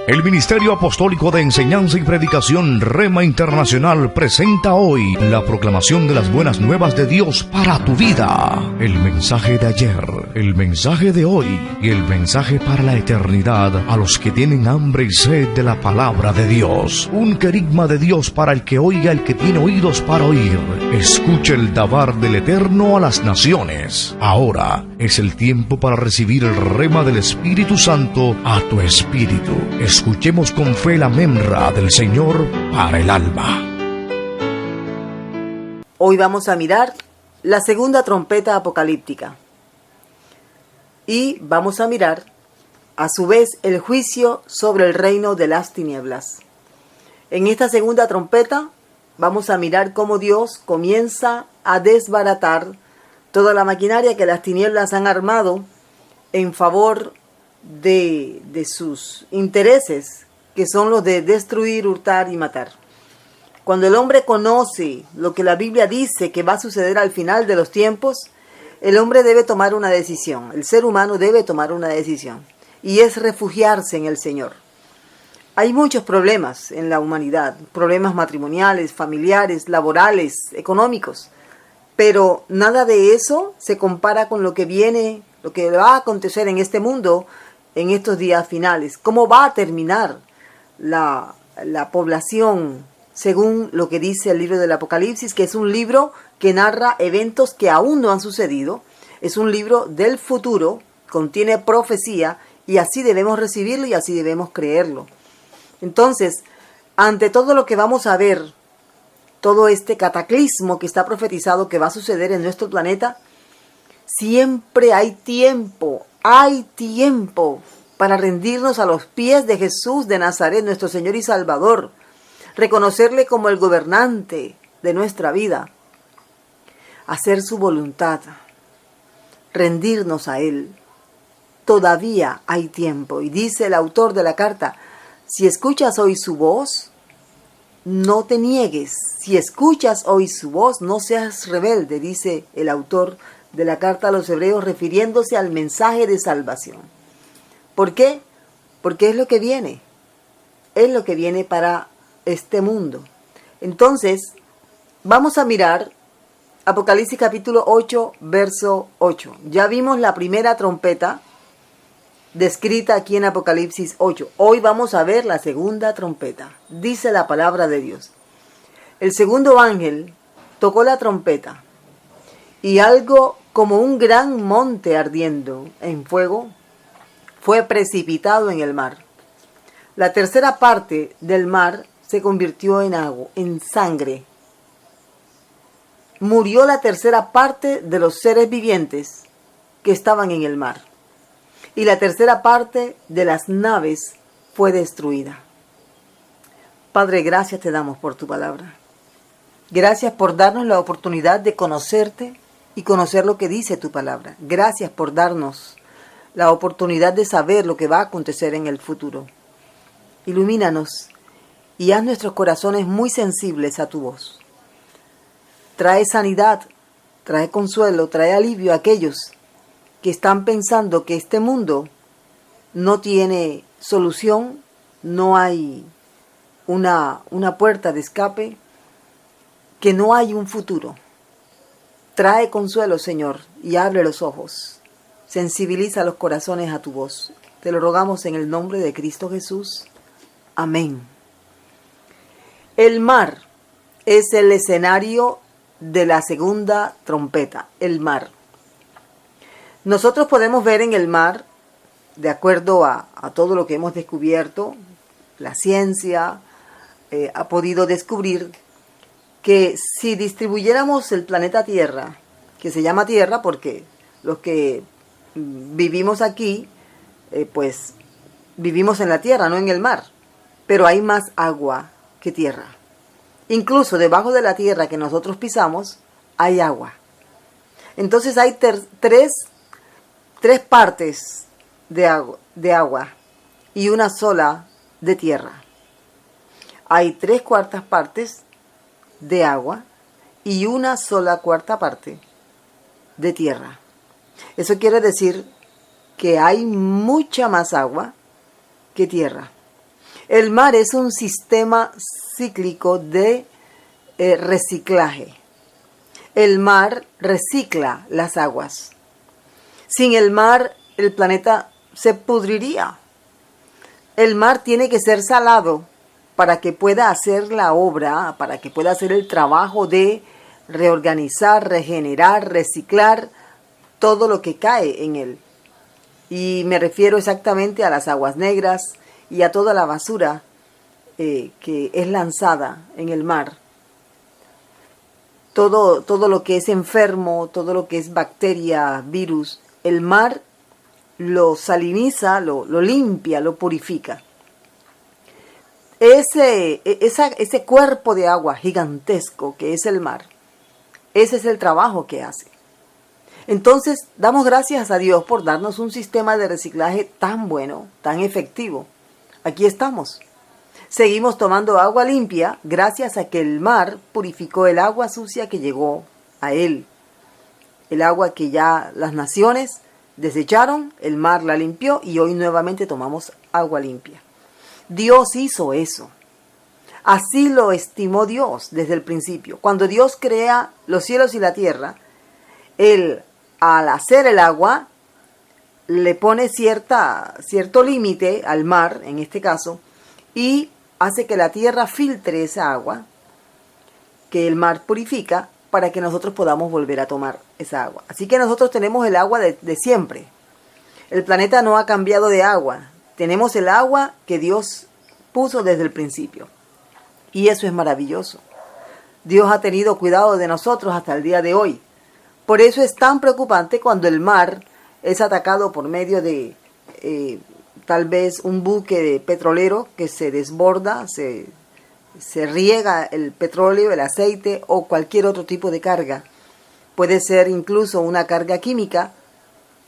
El Ministerio Apostólico de Enseñanza y Predicación Rema Internacional presenta hoy la proclamación de las buenas nuevas de Dios para tu vida. El mensaje de ayer, el mensaje de hoy y el mensaje para la eternidad a los que tienen hambre y sed de la palabra de Dios. Un querigma de Dios para el que oiga, el que tiene oídos para oír. Escuche el dabar del Eterno a las naciones. Ahora es el tiempo para recibir el rema del Espíritu Santo a tu espíritu. Escuchemos con fe la memra del Señor para el alma. Hoy vamos a mirar la segunda trompeta apocalíptica. Y vamos a mirar, a su vez, el juicio sobre el reino de las tinieblas. En esta segunda trompeta vamos a mirar cómo Dios comienza a desbaratar toda la maquinaria que las tinieblas han armado en favor de sus intereses, que son los de destruir, hurtar y matar. Cuando el hombre conoce lo que la Biblia dice que va a suceder al final de los tiempos, el hombre debe tomar una decisión, el ser humano debe tomar una decisión, y es refugiarse en el Señor. Hay muchos problemas en la humanidad, problemas matrimoniales, familiares, laborales, económicos, pero nada de eso se compara con lo que viene, lo que va a acontecer en este mundo en estos días finales. ¿Cómo va a terminar la población según lo que dice el libro del Apocalipsis, que es un libro que narra eventos que aún no han sucedido? Es un libro del futuro, contiene profecía, y así debemos recibirlo y así debemos creerlo. Entonces, ante todo lo que vamos a ver, todo este cataclismo que está profetizado que va a suceder en nuestro planeta, siempre hay tiempo para rendirnos a los pies de Jesús de Nazaret, nuestro Señor y Salvador, reconocerle como el gobernante de nuestra vida, hacer su voluntad, rendirnos a Él. Todavía hay tiempo, y dice el autor de la carta: si escuchas hoy su voz, no te niegues. Si escuchas hoy su voz, no seas rebelde, dice el autor de la carta a los hebreos, refiriéndose al mensaje de salvación. ¿Por qué? Porque es lo que viene. Es lo que viene para este mundo. Entonces, vamos a mirar Apocalipsis capítulo 8, verso 8. Ya vimos la primera trompeta descrita aquí en Apocalipsis 8. Hoy vamos a ver la segunda trompeta. Dice la palabra de Dios: el segundo ángel tocó la trompeta, y algo como un gran monte ardiendo en fuego fue precipitado en el mar. La tercera parte del mar se convirtió en agua, en sangre. Murió la tercera parte de los seres vivientes que estaban en el mar, y la tercera parte de las naves fue destruida. Padre, gracias te damos por tu palabra. Gracias por darnos la oportunidad de conocerte y conocer lo que dice tu palabra. Gracias por darnos la oportunidad de saber lo que va a acontecer en el futuro. Ilumínanos y haz nuestros corazones muy sensibles a tu voz. Trae sanidad, trae consuelo, trae alivio a aquellos que están pensando que este mundo no tiene solución, no hay una puerta de escape, que no hay un futuro. Trae consuelo, Señor, y abre los ojos. Sensibiliza los corazones a tu voz. Te lo rogamos en el nombre de Cristo Jesús. Amén. El mar es el escenario de la segunda trompeta, el mar. Nosotros podemos ver en el mar, de acuerdo a todo lo que hemos descubierto, la ciencia ha podido descubrir que si distribuyéramos el planeta Tierra, que se llama Tierra porque los que vivimos aquí, pues vivimos en la tierra, no en el mar, pero hay más agua que tierra. Incluso debajo de la tierra que nosotros pisamos hay agua. Entonces hay tres partes de agua y una sola de tierra. Hay 3/4 partes de agua y una sola cuarta parte de tierra. Eso quiere decir que hay mucha más agua que tierra. El mar es un sistema cíclico de reciclaje. El mar recicla las aguas. Sin el mar, el planeta se pudriría. El mar tiene que ser salado para que pueda hacer la obra, para que pueda hacer el trabajo de reorganizar, regenerar, reciclar todo lo que cae en él. Y me refiero exactamente a las aguas negras y a toda la basura que es lanzada en el mar. Todo lo que es enfermo, todo lo que es bacteria, virus, el mar lo saliniza, lo limpia, lo purifica. Ese cuerpo de agua gigantesco que es el mar, ese es el trabajo que hace. Entonces, damos gracias a Dios por darnos un sistema de reciclaje tan bueno, tan efectivo. Aquí estamos. Seguimos tomando agua limpia gracias a que el mar purificó el agua sucia que llegó a él. El agua que ya las naciones desecharon, el mar la limpió y hoy nuevamente tomamos agua limpia. Dios hizo eso. Así lo estimó Dios desde el principio. Cuando Dios crea los cielos y la tierra, Él, al hacer el agua, le pone cierto límite al mar, en este caso, y hace que la tierra filtre esa agua que el mar purifica para que nosotros podamos volver a tomar esa agua. Así que nosotros tenemos el agua de siempre. El planeta no ha cambiado de agua. Tenemos el agua que Dios puso desde el principio. Y eso es maravilloso. Dios ha tenido cuidado de nosotros hasta el día de hoy. Por eso es tan preocupante cuando el mar es atacado por medio de tal vez un buque petrolero que se desborda, se riega el petróleo, el aceite o cualquier otro tipo de carga. Puede ser incluso una carga química,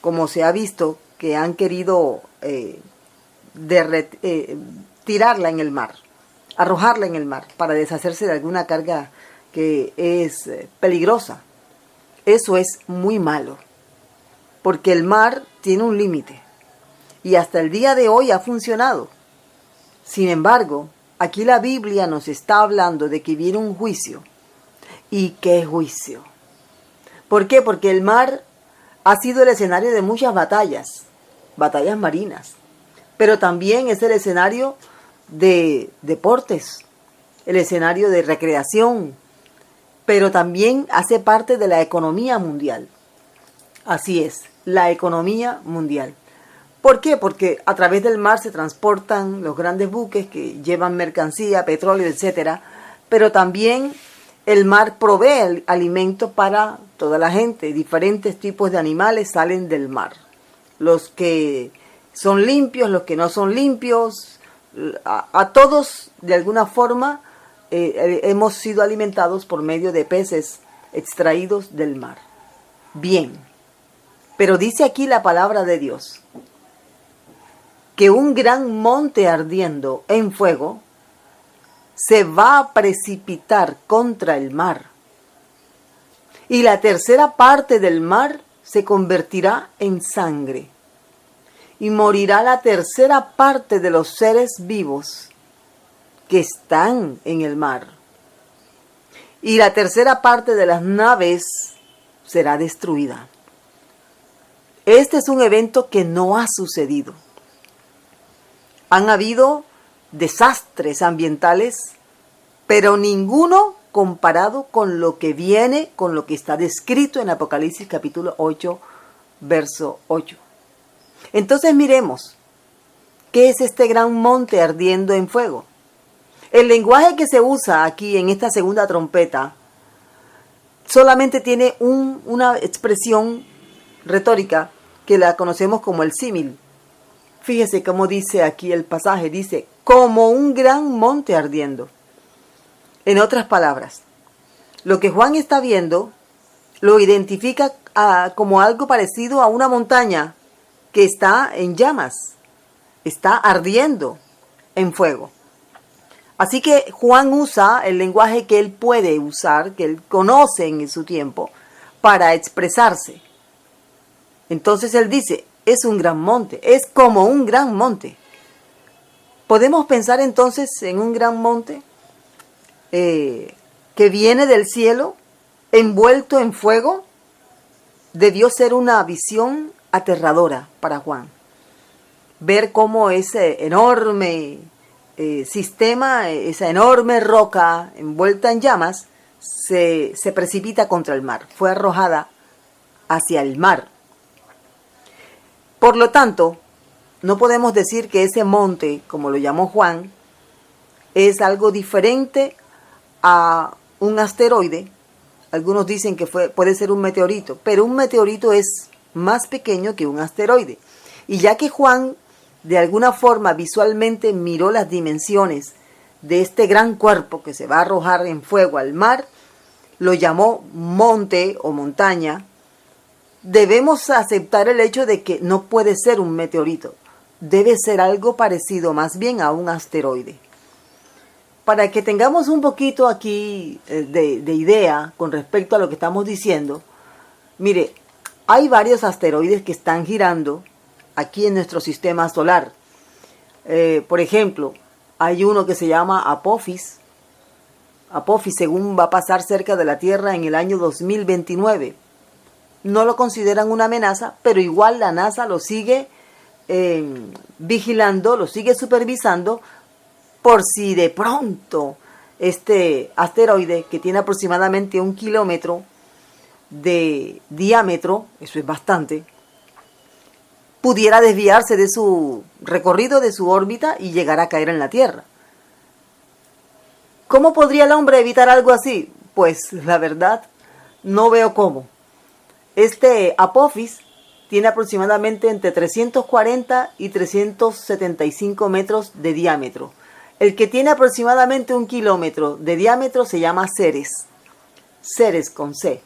como se ha visto que han querido tirarla en el mar, arrojarla en el mar para deshacerse de alguna carga que es peligrosa. Eso es muy malo, porque el mar tiene un límite y hasta el día de hoy ha funcionado. Sin embargo, aquí la Biblia nos está hablando de que viene un juicio. ¿Y qué juicio? ¿Por qué? Porque el mar ha sido el escenario de muchas batallas marinas, pero también es el escenario de deportes, el escenario de recreación, pero también hace parte de la economía mundial. Así es, la economía mundial. ¿Por qué? Porque a través del mar se transportan los grandes buques que llevan mercancía, petróleo, etcétera, pero también el mar provee el alimento para toda la gente. Diferentes tipos de animales salen del mar. Los que son limpios, los que no son limpios, a todos de alguna forma hemos sido alimentados por medio de peces extraídos del mar. Bien, pero dice aquí la palabra de Dios que un gran monte ardiendo en fuego se va a precipitar contra el mar y la tercera parte del mar se convertirá en sangre y morirá la tercera parte de los seres vivos que están en el mar. Y la tercera parte de las naves será destruida. Este es un evento que no ha sucedido. Han habido desastres ambientales, pero ninguno comparado con lo que viene, con lo que está descrito en Apocalipsis capítulo 8, verso 8. Entonces miremos, ¿qué es este gran monte ardiendo en fuego? El lenguaje que se usa aquí en esta segunda trompeta solamente tiene una expresión retórica que la conocemos como el símil. Fíjese cómo dice aquí el pasaje, dice, como un gran monte ardiendo. En otras palabras, lo que Juan está viendo lo identifica como algo parecido a una montaña que está en llamas, está ardiendo en fuego. Así que Juan usa el lenguaje que él puede usar, que él conoce en su tiempo, para expresarse. Entonces él dice, es un gran monte, es como un gran monte. ¿Podemos pensar entonces en un gran monte que viene del cielo, envuelto en fuego? Debió ser una visión aterradora para Juan. Ver cómo ese enorme sistema, esa enorme roca envuelta en llamas, se precipita contra el mar. Fue arrojada hacia el mar. Por lo tanto, no podemos decir que ese monte, como lo llamó Juan, es algo diferente a un asteroide. Algunos dicen que puede ser un meteorito, pero un meteorito es más pequeño que un asteroide. Y ya que Juan de alguna forma visualmente miró las dimensiones de este gran cuerpo que se va a arrojar en fuego al mar, lo llamó monte o montaña, debemos aceptar el hecho de que no puede ser un meteorito, debe ser algo parecido más bien a un asteroide. Para que tengamos un poquito aquí de idea con respecto a lo que estamos diciendo, mire, hay varios asteroides que están girando aquí en nuestro sistema solar. Por ejemplo, hay uno que se llama Apophis. Apophis, según va a pasar cerca de la Tierra en el año 2029. No lo consideran una amenaza, pero igual la NASA lo sigue vigilando, lo sigue supervisando, por si de pronto este asteroide, que tiene aproximadamente 1 kilómetro de diámetro, eso es bastante, pudiera desviarse de su recorrido, de su órbita y llegar a caer en la Tierra. ¿Cómo podría el hombre evitar algo así? Pues la verdad, no veo cómo. Este Apophis tiene aproximadamente entre 340 y 375 metros de diámetro. El que tiene aproximadamente 1 kilómetro de diámetro se llama Ceres. Ceres con C.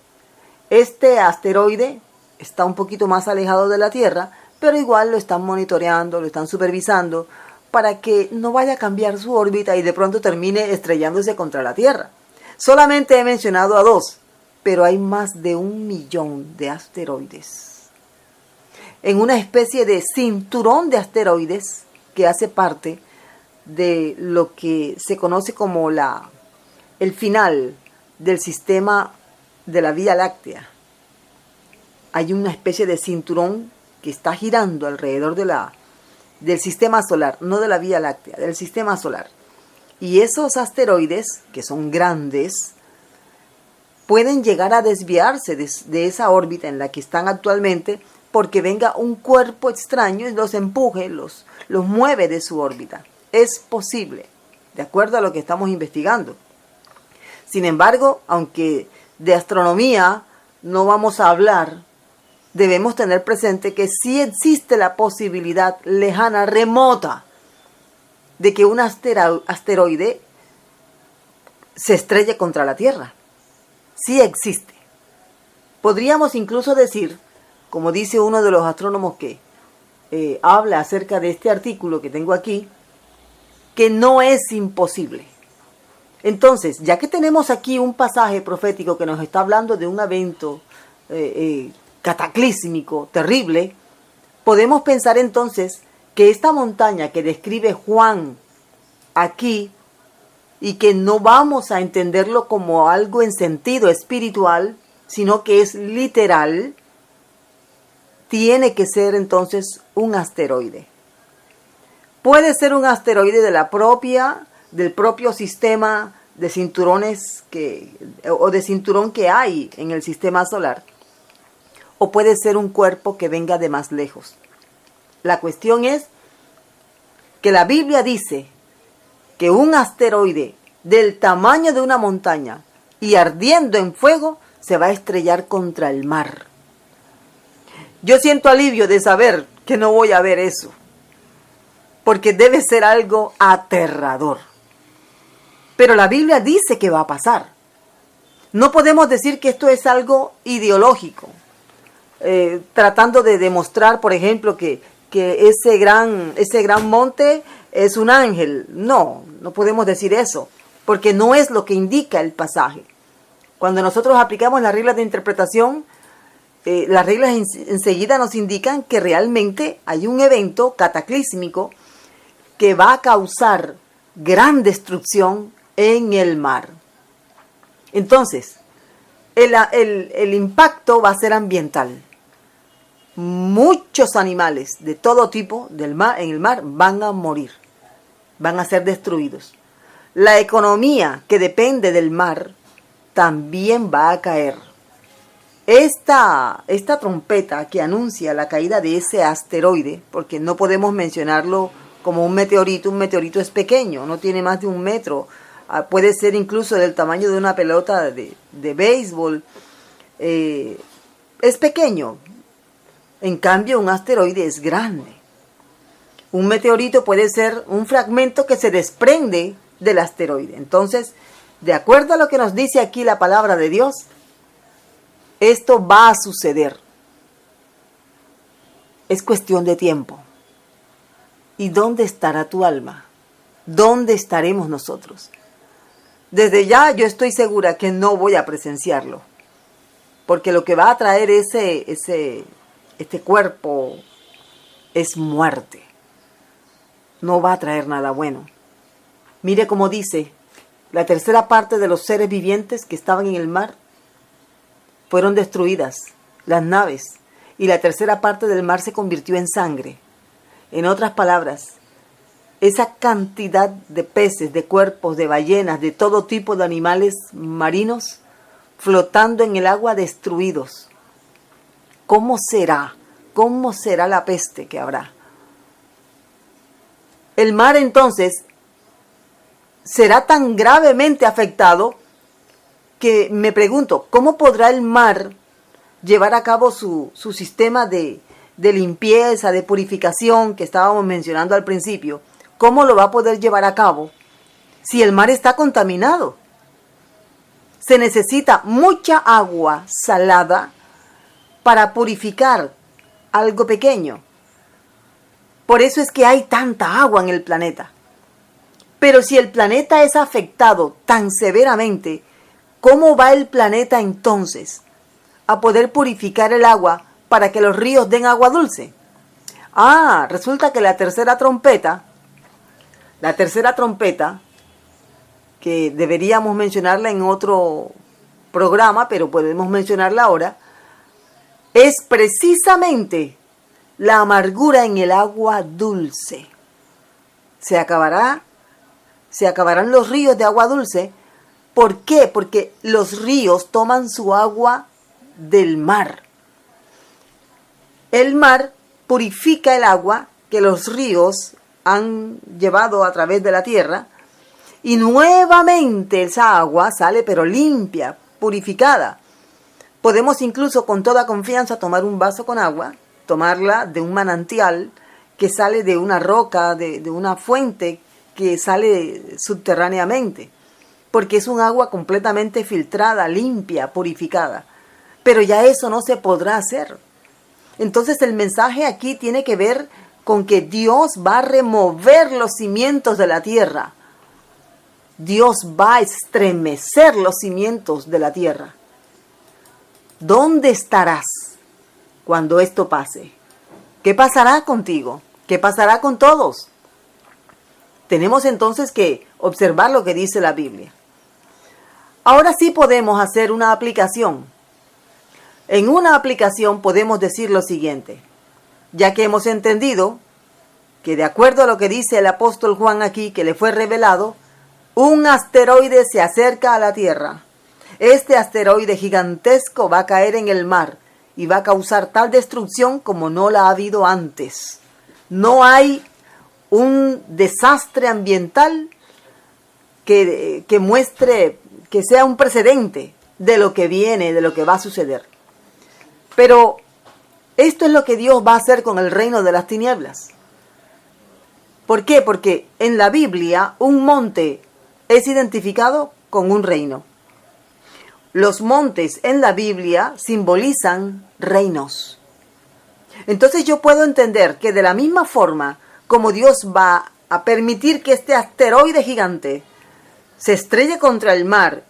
Este asteroide está un poquito más alejado de la Tierra, pero igual lo están monitoreando, lo están supervisando, para que no vaya a cambiar su órbita y de pronto termine estrellándose contra la Tierra. Solamente he mencionado a 2, pero hay más de 1 millón de asteroides. En una especie de cinturón de asteroides que hace parte de lo que se conoce como el final del sistema de la Vía Láctea. Hay una especie de cinturón que está girando alrededor del sistema solar, no de la Vía Láctea, del sistema solar. Y esos asteroides, que son grandes, pueden llegar a desviarse de esa órbita en la que están actualmente, porque venga un cuerpo extraño y los empuje, los mueve de su órbita. Es posible, de acuerdo a lo que estamos investigando. Sin embargo, aunque de astronomía no vamos a hablar, debemos tener presente que sí existe la posibilidad lejana, remota, de que un asteroide se estrelle contra la Tierra. Sí existe. Podríamos incluso decir, como dice uno de los astrónomos que habla acerca de este artículo que tengo aquí, que no es imposible. Entonces, ya que tenemos aquí un pasaje profético que nos está hablando de un evento cataclísmico, terrible, podemos pensar entonces que esta montaña que describe Juan aquí, y que no vamos a entenderlo como algo en sentido espiritual, sino que es literal, tiene que ser entonces un asteroide. Puede ser un asteroide del propio sistema de cinturones o de cinturón que hay en el sistema solar, o puede ser un cuerpo que venga de más lejos. La cuestión es que la Biblia dice que un asteroide del tamaño de una montaña y ardiendo en fuego se va a estrellar contra el mar. Yo siento alivio de saber que no voy a ver eso, porque debe ser algo aterrador. Pero la Biblia dice que va a pasar. No podemos decir que esto es algo ideológico, tratando de demostrar, por ejemplo, que ese gran monte es un ángel. No podemos decir eso, porque no es lo que indica el pasaje. Cuando nosotros aplicamos las reglas de interpretación, las reglas enseguida nos indican que realmente hay un evento cataclísmico que va a causar gran destrucción en el mar. Entonces, el impacto va a ser ambiental. Muchos animales de todo tipo en el mar van a morir, van a ser destruidos. La economía que depende del mar también va a caer. Esta trompeta que anuncia la caída de ese asteroide, porque no podemos mencionarlo como un meteorito es pequeño, no tiene más de 1 metro, puede ser incluso del tamaño de una pelota de béisbol, es pequeño. En cambio, un asteroide es grande. Un meteorito puede ser un fragmento que se desprende del asteroide. Entonces, de acuerdo a lo que nos dice aquí la palabra de Dios, esto va a suceder. Es cuestión de tiempo. ¿Y dónde estará tu alma? ¿Dónde estaremos nosotros? Desde ya yo estoy segura que no voy a presenciarlo, porque lo que va a traer este cuerpo es muerte. No va a traer nada bueno. Mire cómo dice, la tercera parte de los seres vivientes que estaban en el mar fueron destruidas, las naves, y la tercera parte del mar se convirtió en sangre. En otras palabras, esa cantidad de peces, de cuerpos, de ballenas, de todo tipo de animales marinos flotando en el agua destruidos. ¿Cómo será? ¿Cómo será la peste que habrá? El mar entonces será tan gravemente afectado que me pregunto, ¿cómo podrá el mar llevar a cabo su sistema de limpieza, de purificación que estábamos mencionando al principio? ¿Cómo lo va a poder llevar a cabo si el mar está contaminado? Se necesita mucha agua salada para purificar algo pequeño. Por eso es que hay tanta agua en el planeta. Pero si el planeta es afectado tan severamente, ¿cómo va el planeta entonces a poder purificar el agua para que los ríos den agua dulce? Resulta que la tercera trompeta, que deberíamos mencionarla en otro programa, pero podemos mencionarla ahora, es precisamente la amargura en el agua dulce. Se acabarán los ríos de agua dulce. ¿Por qué? Porque los ríos toman su agua del mar. El mar purifica el agua que los ríos han llevado a través de la tierra y nuevamente esa agua sale pero limpia, purificada. Podemos incluso con toda confianza tomar un vaso con agua, tomarla de un manantial que sale de una roca, de una fuente que sale subterráneamente, porque es un agua completamente filtrada, limpia, purificada. Pero ya eso no se podrá hacer. Entonces el mensaje aquí tiene que ver con que Dios va a remover los cimientos de la tierra. Dios va a estremecer los cimientos de la tierra. ¿Dónde estarás cuando esto pase? ¿Qué pasará contigo? ¿Qué pasará con todos? Tenemos entonces que observar lo que dice la Biblia. Ahora sí podemos hacer una aplicación. En una aplicación podemos decir lo siguiente, ya que hemos entendido que de acuerdo a lo que dice el apóstol Juan aquí, que le fue revelado, un asteroide se acerca a la Tierra. Este asteroide gigantesco va a caer en el mar y va a causar tal destrucción como no la ha habido antes. No hay un desastre ambiental que muestre, que sea un precedente de lo que viene, de lo que va a suceder. Pero esto es lo que Dios va a hacer con el reino de las tinieblas. ¿Por qué? Porque en la Biblia un monte es identificado con un reino. Los montes en la Biblia simbolizan reinos. Entonces yo puedo entender que de la misma forma como Dios va a permitir que este asteroide gigante se estrelle contra el mar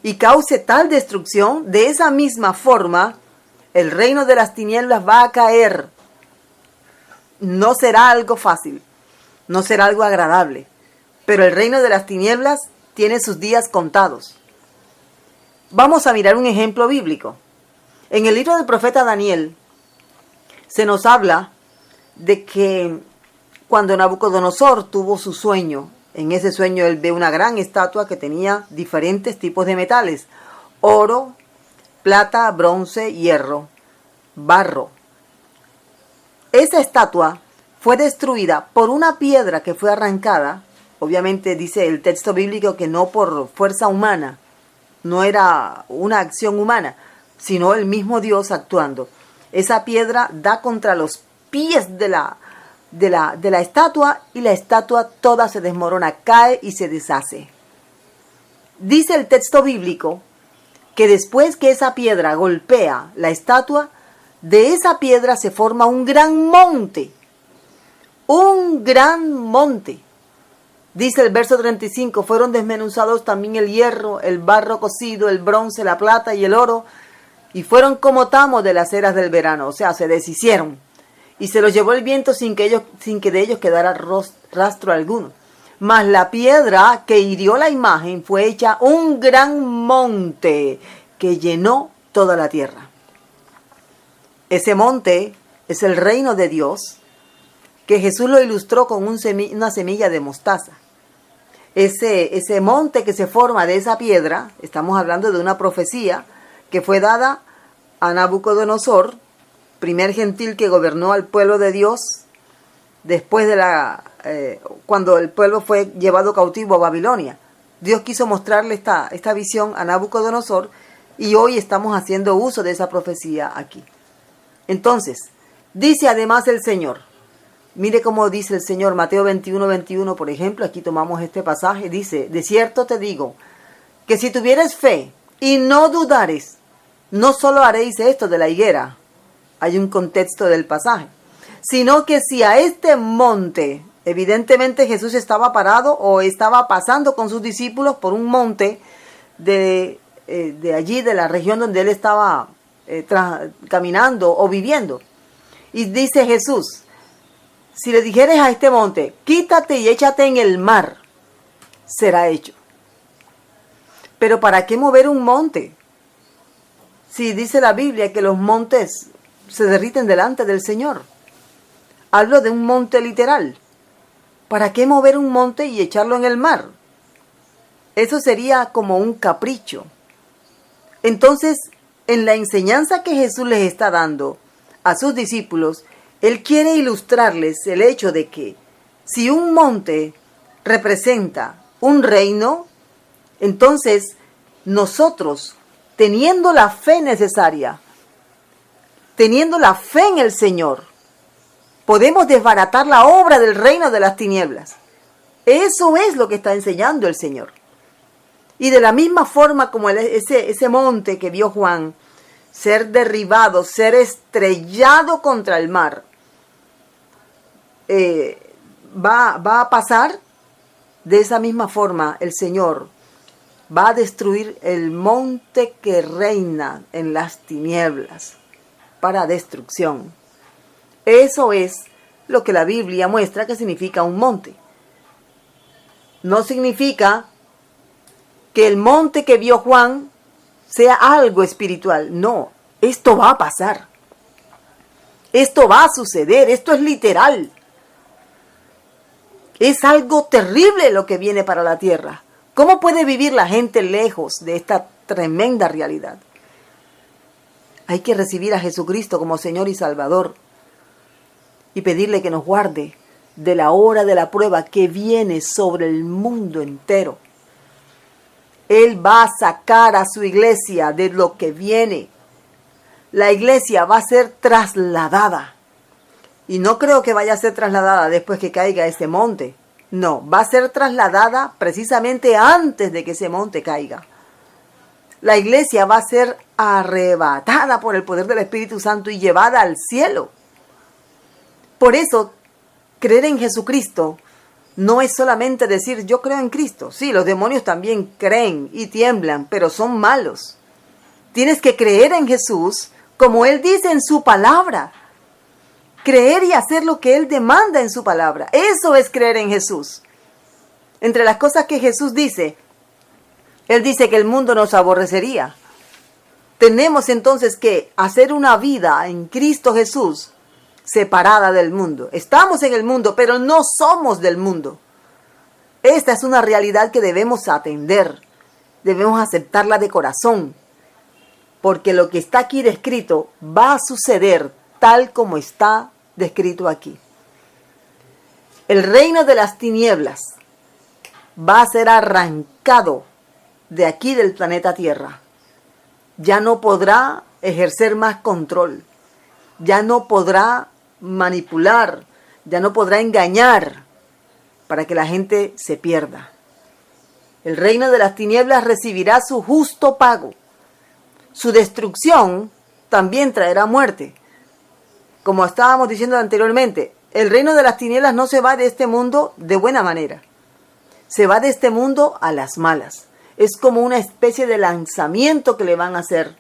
y cause tal destrucción, de esa misma forma el reino de las tinieblas va a caer. No será algo fácil. No será algo agradable, pero el reino de las tinieblas tiene sus días contados. Vamos a mirar un ejemplo bíblico. En el libro del profeta Daniel se nos habla de que cuando Nabucodonosor tuvo su sueño, en ese sueño él ve una gran estatua que tenía diferentes tipos de metales: oro, plata, bronce, hierro, barro. Esa estatua fue destruida por una piedra que fue arrancada. Obviamente dice el texto bíblico que no por fuerza humana, no era una acción humana, sino el mismo Dios actuando. Esa piedra da contra los pies de la estatua y la estatua toda se desmorona, cae y se deshace. Dice el texto bíblico que después que esa piedra golpea la estatua, de esa piedra se forma un gran monte. Un gran monte. Dice el verso 35, fueron desmenuzados también el hierro, el barro cocido, el bronce, la plata y el oro, y fueron como tamo de las eras del verano, o sea, se deshicieron. Y se los llevó el viento sin que de ellos quedara rastro alguno. Mas la piedra que hirió la imagen fue hecha un gran monte que llenó toda la tierra. Ese monte es el reino de Dios, que Jesús lo ilustró con una semilla de mostaza. Ese monte que se forma de esa piedra, estamos hablando de una profecía que fue dada a Nabucodonosor, primer gentil que gobernó al pueblo de Dios, después de cuando el pueblo fue llevado cautivo a Babilonia. Dios quiso mostrarle esta visión a Nabucodonosor y hoy estamos haciendo uso de esa profecía aquí. Entonces, dice además el Señor, mire cómo dice el Señor, Mateo 21:21, por ejemplo, aquí tomamos este pasaje, dice, de cierto te digo, que si tuvieres fe y no dudares, no solo haréis esto de la higuera, hay un contexto del pasaje, sino que si a este monte, evidentemente Jesús estaba parado o estaba pasando con sus discípulos por un monte de allí, de la región donde él estaba caminando o viviendo. Y dice Jesús, si le dijeres a este monte, quítate y échate en el mar, será hecho. Pero ¿para qué mover un monte? Si dice la Biblia que los montes se derriten delante del Señor. Hablo de un monte literal. ¿Para qué mover un monte y echarlo en el mar? Eso sería como un capricho. Entonces, en la enseñanza que Jesús les está dando a sus discípulos, Él quiere ilustrarles el hecho de que si un monte representa un reino, entonces nosotros, teniendo la fe necesaria, teniendo la fe en el Señor, podemos desbaratar la obra del reino de las tinieblas. Eso es lo que está enseñando el Señor. Y de la misma forma como ese monte que vio Juan ser derribado, ser estrellado contra el mar, va a pasar, de esa misma forma el Señor va a destruir el monte que reina en las tinieblas para destrucción. Eso es lo que la Biblia muestra que significa un monte. No significa que el monte que vio Juan sea algo espiritual. No, esto va a pasar. Esto va a suceder, esto es literal. Es algo terrible lo que viene para la tierra. ¿Cómo puede vivir la gente lejos de esta tremenda realidad? Hay que recibir a Jesucristo como Señor y Salvador y pedirle que nos guarde de la hora de la prueba que viene sobre el mundo entero. Él va a sacar a su iglesia de lo que viene. La iglesia va a ser trasladada. Y no creo que vaya a ser trasladada después que caiga ese monte. No, va a ser trasladada precisamente antes de que ese monte caiga. La iglesia va a ser arrebatada por el poder del Espíritu Santo y llevada al cielo. Por eso, creer en Jesucristo no es solamente decir yo creo en Cristo. Sí, los demonios también creen y tiemblan, pero son malos. Tienes que creer en Jesús como Él dice en su palabra. Creer y hacer lo que Él demanda en su palabra. Eso es creer en Jesús. Entre las cosas que Jesús dice, Él dice que el mundo nos aborrecería. Tenemos entonces que hacer una vida en Cristo Jesús separada del mundo. Estamos en el mundo, pero no somos del mundo. Esta es una realidad que debemos atender. Debemos aceptarla de corazón. Porque lo que está aquí descrito va a suceder tal como está descrito aquí. El reino de las tinieblas va a ser arrancado de aquí del planeta Tierra. Ya no podrá ejercer más control. Ya no podrá manipular. Ya no podrá engañar para que la gente se pierda. El reino de las tinieblas recibirá su justo pago. Su destrucción también traerá muerte. Como estábamos diciendo anteriormente, el reino de las tinieblas no se va de este mundo de buena manera. Se va de este mundo a las malas. Es como una especie de lanzamiento que le van a hacer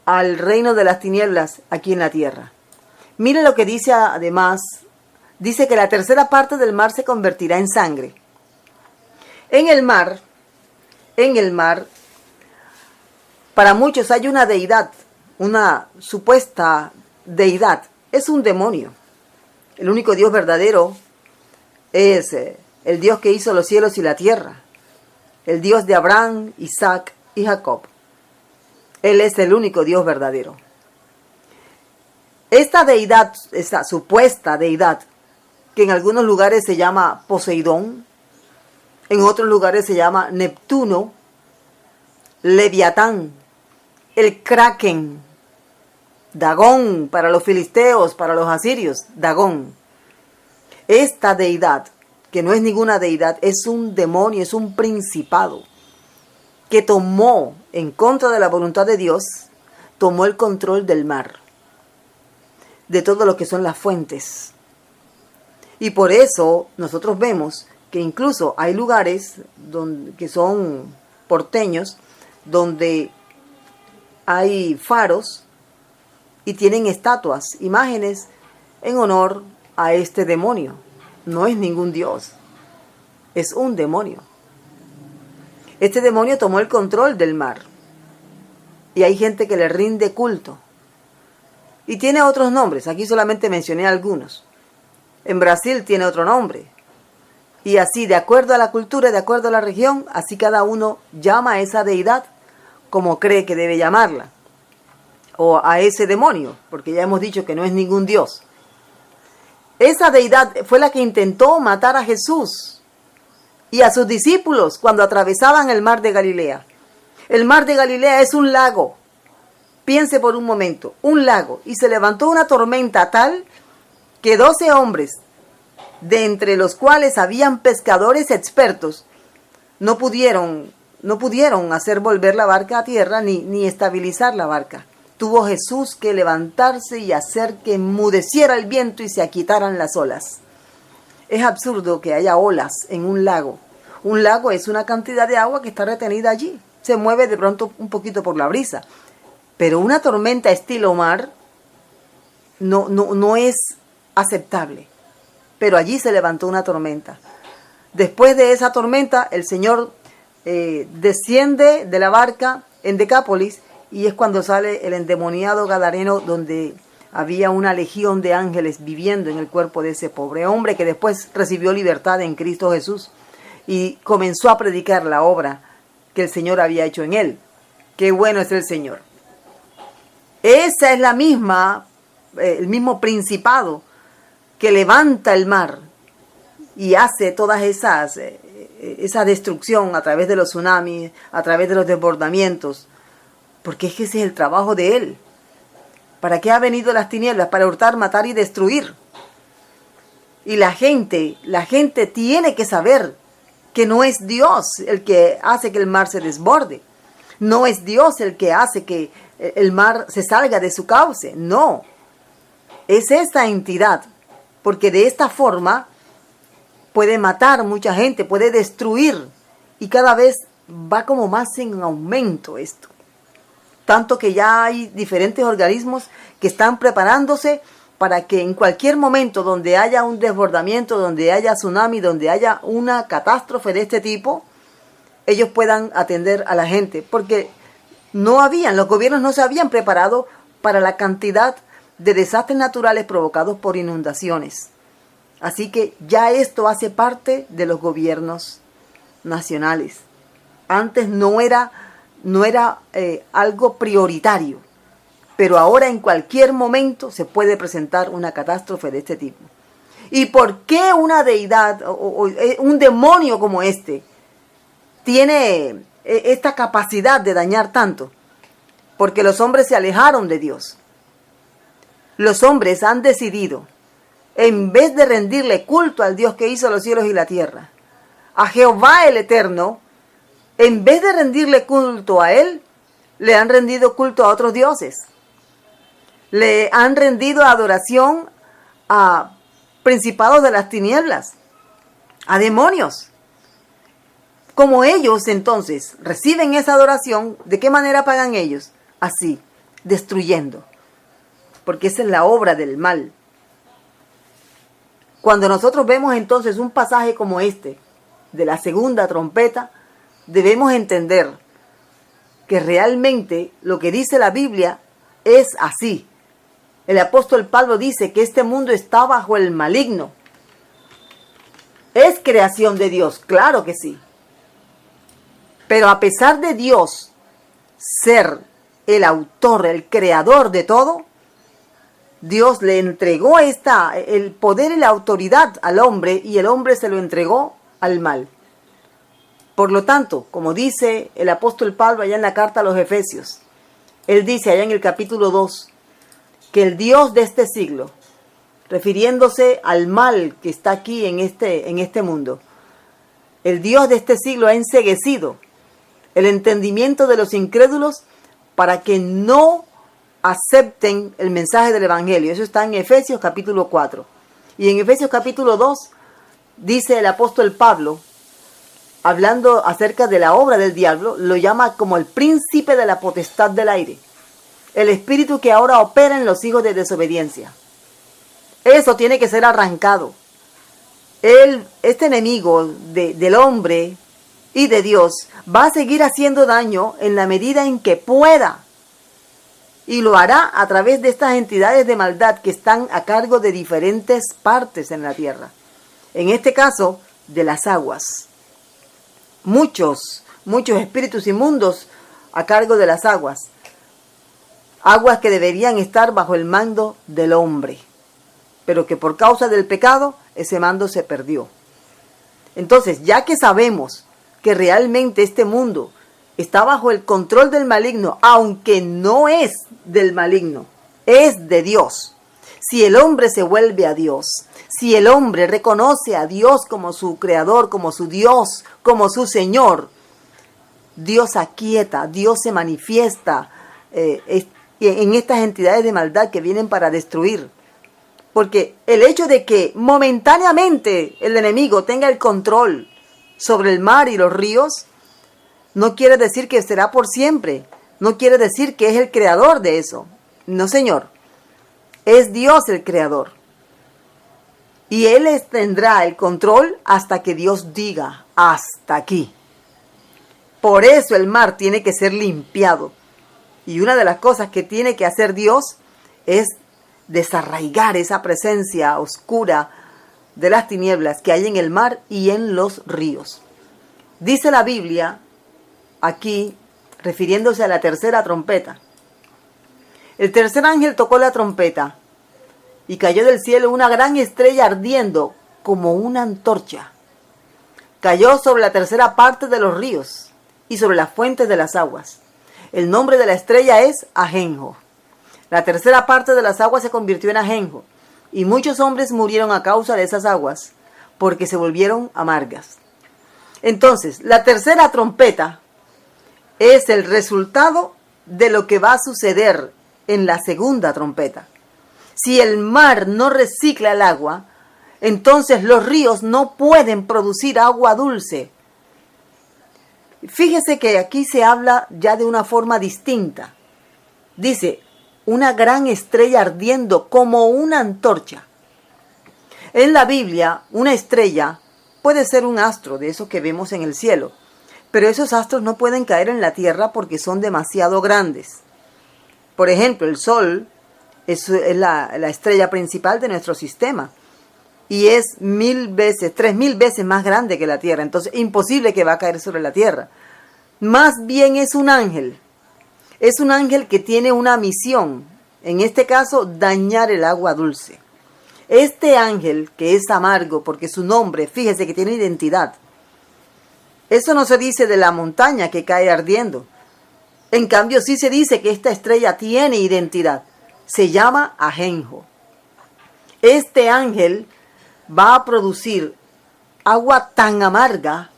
al reino de las tinieblas aquí en la tierra. Mire lo que dice además. Dice que la tercera parte del mar se convertirá en sangre. En el mar, para muchos hay una deidad, una supuesta deidad. Es un demonio. El único Dios verdadero es el Dios que hizo los cielos y la tierra. El Dios de Abraham, Isaac y Jacob. Él es el único Dios verdadero. Esta deidad, esta supuesta deidad, que en algunos lugares se llama Poseidón, en otros lugares se llama Neptuno, Leviatán, el Kraken, Dagón para los filisteos, para los asirios, Dagón. Esta deidad, que no es ninguna deidad, es un demonio, es un principado, que tomó, en contra de la voluntad de Dios, tomó el control del mar, de todo lo que son las fuentes. Y por eso nosotros vemos que incluso hay lugares que son porteños, donde hay faros y tienen estatuas, imágenes en honor a este demonio. No es ningún dios, es un demonio. Este demonio tomó el control del mar y hay gente que le rinde culto. Y tiene otros nombres, aquí solamente mencioné algunos. En Brasil tiene otro nombre. Y así, de acuerdo a la cultura, de acuerdo a la región, así cada uno llama a esa deidad como cree que debe llamarla. O a ese demonio, porque ya hemos dicho que no es ningún dios. Esa deidad fue la que intentó matar a Jesús y a sus discípulos cuando atravesaban el mar de Galilea. El mar de Galilea es un lago. Piense por un momento, un lago. Y se levantó una tormenta tal que 12 hombres, de entre los cuales habían pescadores expertos, no pudieron hacer volver la barca a tierra ni estabilizar la barca. Tuvo Jesús que levantarse y hacer que enmudeciera el viento y se aquietaran las olas. Es absurdo que haya olas en un lago. Un lago es una cantidad de agua que está retenida allí. Se mueve de pronto un poquito por la brisa. Pero una tormenta estilo mar no es aceptable. Pero allí se levantó una tormenta. Después de esa tormenta, el Señor desciende de la barca en Decápolis y es cuando sale el endemoniado gadareno, donde había una legión de ángeles viviendo en el cuerpo de ese pobre hombre que después recibió libertad en Cristo Jesús y comenzó a predicar la obra que el Señor había hecho en él. ¡Qué bueno es el Señor! Esa es el mismo principado que levanta el mar y hace todas esa destrucción a través de los tsunamis, a través de los desbordamientos, porque es que ese es el trabajo de él. ¿Para qué ha venido las tinieblas? Para hurtar, matar y destruir. Y la gente tiene que saber que no es Dios el que hace que el mar se desborde. No es Dios el que hace que el mar se salga de su cauce. No. Es esta entidad. Porque de esta forma puede matar mucha gente, puede destruir. Y cada vez va como más en aumento esto. Tanto que ya hay diferentes organismos que están preparándose para que en cualquier momento donde haya un desbordamiento, donde haya tsunami, donde haya una catástrofe de este tipo, ellos puedan atender a la gente, porque los gobiernos no se habían preparado para la cantidad de desastres naturales provocados por inundaciones. Así que ya esto hace parte de los gobiernos nacionales. Antes no era algo prioritario, pero ahora en cualquier momento se puede presentar una catástrofe de este tipo. ¿Y por qué una deidad o un demonio como este tiene esta capacidad de dañar tanto? Porque los hombres se alejaron de Dios. Los hombres han decidido, en vez de rendirle culto al Dios que hizo los cielos y la tierra, a Jehová el Eterno, en vez de rendirle culto a Él, le han rendido culto a otros dioses. Le han rendido adoración a principados de las tinieblas, a demonios. Como ellos entonces reciben esa adoración, ¿de qué manera pagan ellos? Así, destruyendo. Porque esa es la obra del mal. Cuando nosotros vemos entonces un pasaje como este, de la segunda trompeta, debemos entender que realmente lo que dice la Biblia es así. El apóstol Pablo dice que este mundo está bajo el maligno. ¿Es creación de Dios? Claro que sí. Pero a pesar de Dios ser el autor, el creador de todo, Dios le entregó el poder y la autoridad al hombre, y el hombre se lo entregó al mal. Por lo tanto, como dice el apóstol Pablo allá en la carta a los Efesios, él dice allá en el capítulo 2, que el Dios de este siglo, refiriéndose al mal que está aquí en este mundo, el Dios de este siglo ha enceguecido el entendimiento de los incrédulos para que no acepten el mensaje del Evangelio. Eso está en Efesios capítulo 4. Y en Efesios capítulo 2 dice el apóstol Pablo, hablando acerca de la obra del diablo, lo llama como el príncipe de la potestad del aire, el espíritu que ahora opera en los hijos de desobediencia. Eso tiene que ser arrancado. Este enemigo del hombre y de Dios va a seguir haciendo daño en la medida en que pueda. Y lo hará a través de estas entidades de maldad que están a cargo de diferentes partes en la tierra. En este caso, de las aguas. Muchos espíritus inmundos a cargo de las aguas. Aguas que deberían estar bajo el mando del hombre, pero que por causa del pecado ese mando se perdió. Entonces, ya que sabemos que realmente este mundo está bajo el control del maligno, aunque no es del maligno, es de Dios. Si el hombre se vuelve a Dios, si el hombre reconoce a Dios como su creador, como su Dios, como su Señor, Dios aquieta, Dios se manifiesta en estas entidades de maldad que vienen para destruir. Porque el hecho de que momentáneamente el enemigo tenga el control sobre el mar y los ríos, no quiere decir que será por siempre. No quiere decir que es el creador de eso. No, señor. Es Dios el creador. Y Él tendrá el control hasta que Dios diga, hasta aquí. Por eso el mar tiene que ser limpiado. Y una de las cosas que tiene que hacer Dios es desarraigar esa presencia oscura de las tinieblas que hay en el mar y en los ríos. Dice la Biblia, aquí, refiriéndose a la tercera trompeta. El tercer ángel tocó la trompeta y cayó del cielo una gran estrella ardiendo como una antorcha. Cayó sobre la tercera parte de los ríos y sobre las fuentes de las aguas. El nombre de la estrella es Ajenjo. La tercera parte de las aguas se convirtió en ajenjo, y muchos hombres murieron a causa de esas aguas, porque se volvieron amargas. Entonces, la tercera trompeta es el resultado de lo que va a suceder en la segunda trompeta. Si el mar no recicla el agua, entonces los ríos no pueden producir agua dulce. Fíjese que aquí se habla ya de una forma distinta. Dice, una gran estrella ardiendo como una antorcha. En la Biblia, una estrella puede ser un astro de esos que vemos en el cielo, pero esos astros no pueden caer en la tierra porque son demasiado grandes. Por ejemplo, el Sol es la estrella principal de nuestro sistema y es 3,000 veces más grande que la Tierra, entonces imposible que va a caer sobre la Tierra. Más bien es un ángel que tiene una misión, en este caso dañar el agua dulce. Este ángel, que es amargo porque su nombre, fíjese que tiene identidad. Eso no se dice de la montaña que cae ardiendo. En cambio, sí se dice que esta estrella tiene identidad. Se llama Ajenjo. Este ángel va a producir agua tan amarga.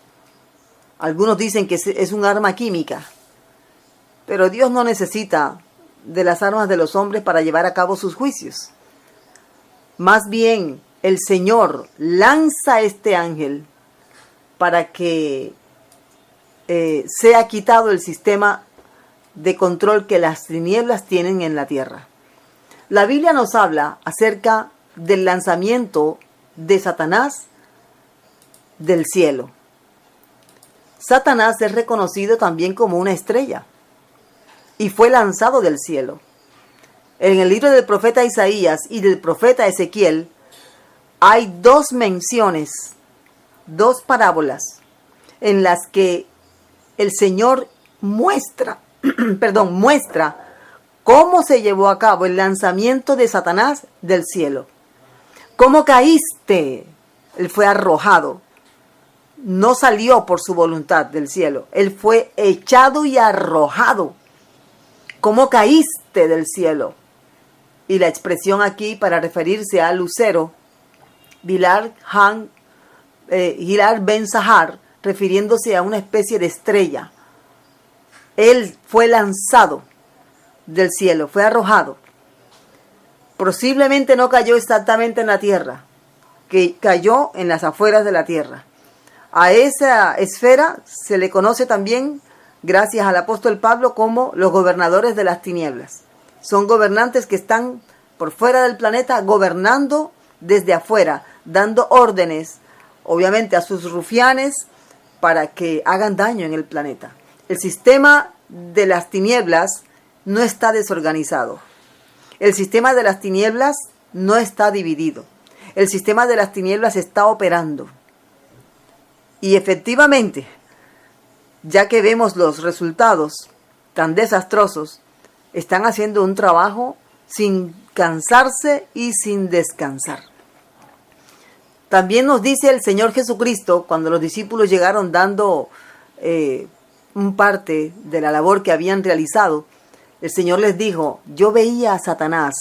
Algunos dicen que es un arma química. Pero Dios no necesita de las armas de los hombres para llevar a cabo sus juicios. Más bien, el Señor lanza este ángel para que sea quitado el sistema de control que las tinieblas tienen en la tierra. La Biblia nos habla acerca del lanzamiento de Satanás del cielo. Satanás es reconocido también como una estrella y fue lanzado del cielo. En el libro del profeta Isaías y del profeta Ezequiel hay dos menciones, dos parábolas en las que el Señor muestra cómo se llevó a cabo el lanzamiento de Satanás del cielo. ¿Cómo caíste? Él fue arrojado. No salió por su voluntad del cielo. Él fue echado y arrojado. ¿Cómo caíste del cielo? Y la expresión aquí para referirse al lucero, Gilar Ben Sahar, refiriéndose a una especie de estrella. Él fue lanzado del cielo, fue arrojado. Posiblemente no cayó exactamente en la tierra, que cayó en las afueras de la tierra. A esa esfera se le conoce también, gracias al apóstol Pablo, como los gobernadores de las tinieblas. Son gobernantes que están por fuera del planeta, gobernando desde afuera, dando órdenes, obviamente, a sus rufianes para que hagan daño en el planeta. El sistema de las tinieblas no está desorganizado. El sistema de las tinieblas no está dividido. El sistema de las tinieblas está operando. Y efectivamente, ya que vemos los resultados tan desastrosos, están haciendo un trabajo sin cansarse y sin descansar. También nos dice el Señor Jesucristo, cuando los discípulos llegaron dando un parte de la labor que habían realizado, el Señor les dijo: yo veía a Satanás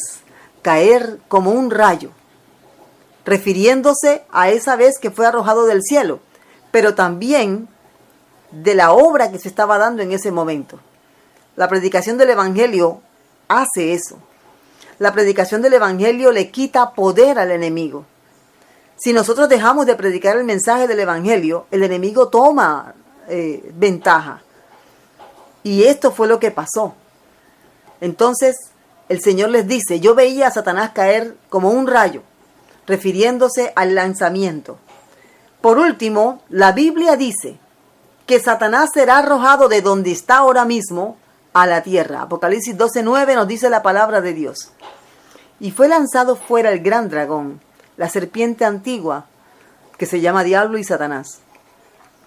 caer como un rayo, refiriéndose a esa vez que fue arrojado del cielo, pero también de la obra que se estaba dando en ese momento. La predicación del Evangelio hace eso. La predicación del Evangelio le quita poder al enemigo. Si nosotros dejamos de predicar el mensaje del Evangelio, el enemigo toma ventaja. Y esto fue lo que pasó. Entonces, el Señor les dice: yo veía a Satanás caer como un rayo, refiriéndose al lanzamiento. Por último, la Biblia dice que Satanás será arrojado de donde está ahora mismo a la tierra. Apocalipsis 12:9 nos dice la palabra de Dios. Y fue lanzado fuera el gran dragón, la serpiente antigua, que se llama Diablo y Satanás,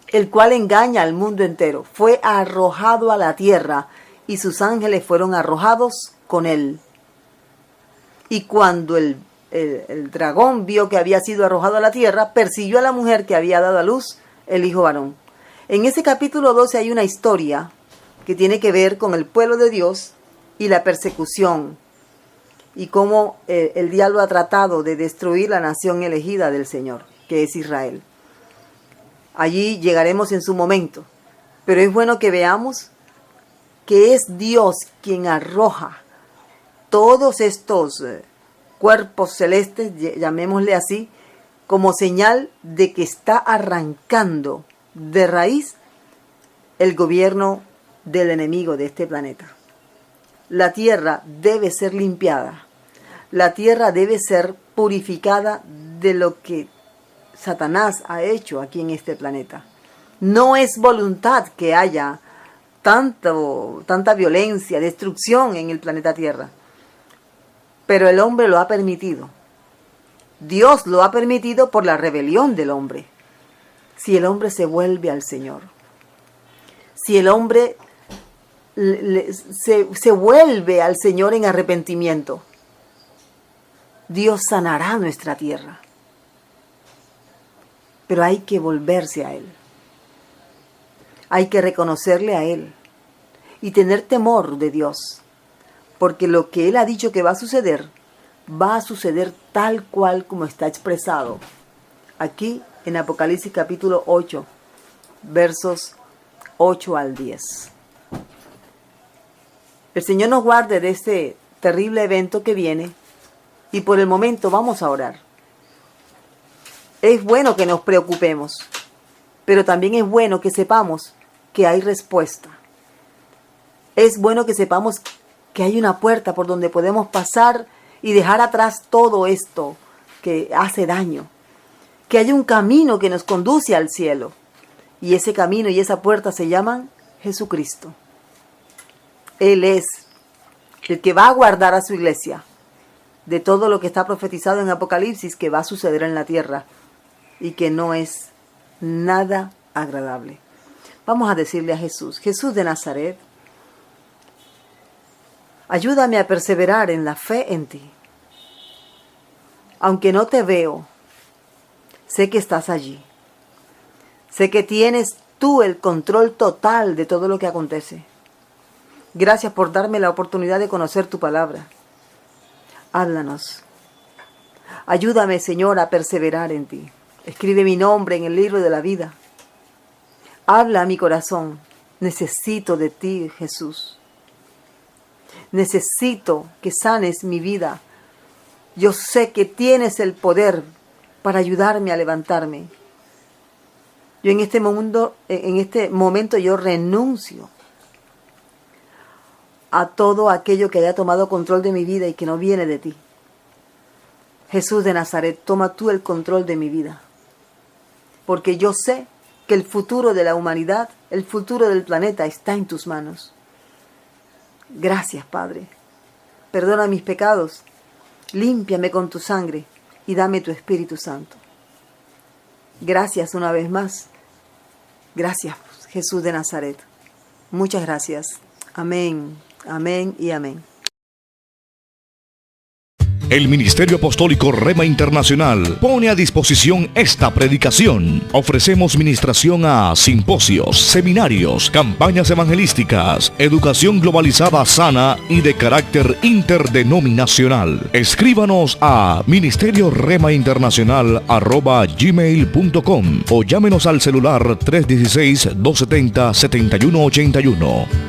el cual engaña al mundo entero. Fue arrojado a la tierra y sus ángeles fueron arrojados con él. Y cuando el dragón vio que había sido arrojado a la tierra, persiguió a la mujer que había dado a luz el hijo varón. En ese capítulo 12 hay una historia que tiene que ver con el pueblo de Dios y la persecución, y cómo el diablo ha tratado de destruir la nación elegida del Señor, que es Israel. Allí llegaremos en su momento, pero es bueno que veamos que es Dios quien arroja todos estos cuerpos celestes, llamémosle así, como señal de que está arrancando de raíz el gobierno del enemigo de este planeta. la tierra debe ser limpiada. La tierra debe ser purificada de lo que Satanás ha hecho aquí en este planeta. No es voluntad que haya tanta violencia, destrucción en el planeta Tierra. Pero el hombre lo ha permitido. Dios lo ha permitido por la rebelión del hombre. Si el hombre se vuelve al Señor, si el hombre se vuelve al Señor en arrepentimiento, Dios sanará nuestra tierra. Pero hay que volverse a Él. Hay que reconocerle a Él y tener temor de Dios, porque lo que Él ha dicho que va a suceder tal cual como está expresado aquí en Apocalipsis capítulo 8, versos 8 al 10. El Señor nos guarde de este terrible evento que viene, y por el momento vamos a orar. Es bueno que nos preocupemos, pero también es bueno que sepamos que hay respuesta. Es bueno que sepamos que hay una puerta por donde podemos pasar y dejar atrás todo esto que hace daño. Que hay un camino que nos conduce al cielo. Y ese camino y esa puerta se llaman Jesucristo. Él es el que va a guardar a su iglesia de todo lo que está profetizado en Apocalipsis que va a suceder en la tierra y que no es nada agradable. Vamos a decirle a Jesús: Jesús de Nazaret, ayúdame a perseverar en la fe en ti. Aunque no te veo, sé que estás allí. Sé que tienes tú el control total de todo lo que acontece. Gracias por darme la oportunidad de conocer tu palabra. Háblanos. Ayúdame, Señor, a perseverar en ti. Escribe mi nombre en el libro de la vida. Habla a mi corazón. Necesito de ti, Jesús. Necesito que sanes mi vida. Yo sé que tienes el poder para ayudarme a levantarme. Yo en este momento yo renuncio a todo aquello que haya tomado control de mi vida y que no viene de ti. Jesús de Nazaret, toma tú el control de mi vida, porque yo sé que el futuro de la humanidad, el futuro del planeta está en tus manos. Gracias, Padre. Perdona mis pecados, límpiame con tu sangre y dame tu Espíritu Santo. Gracias una vez más. Gracias, Jesús de Nazaret. Muchas gracias. Amén, amén y amén. El Ministerio Apostólico Rema Internacional pone a disposición esta predicación. Ofrecemos ministración a simposios, seminarios, campañas evangelísticas, educación globalizada sana y de carácter interdenominacional. Escríbanos a ministerioremainternacional@gmail.com o llámenos al celular 316-270-7181.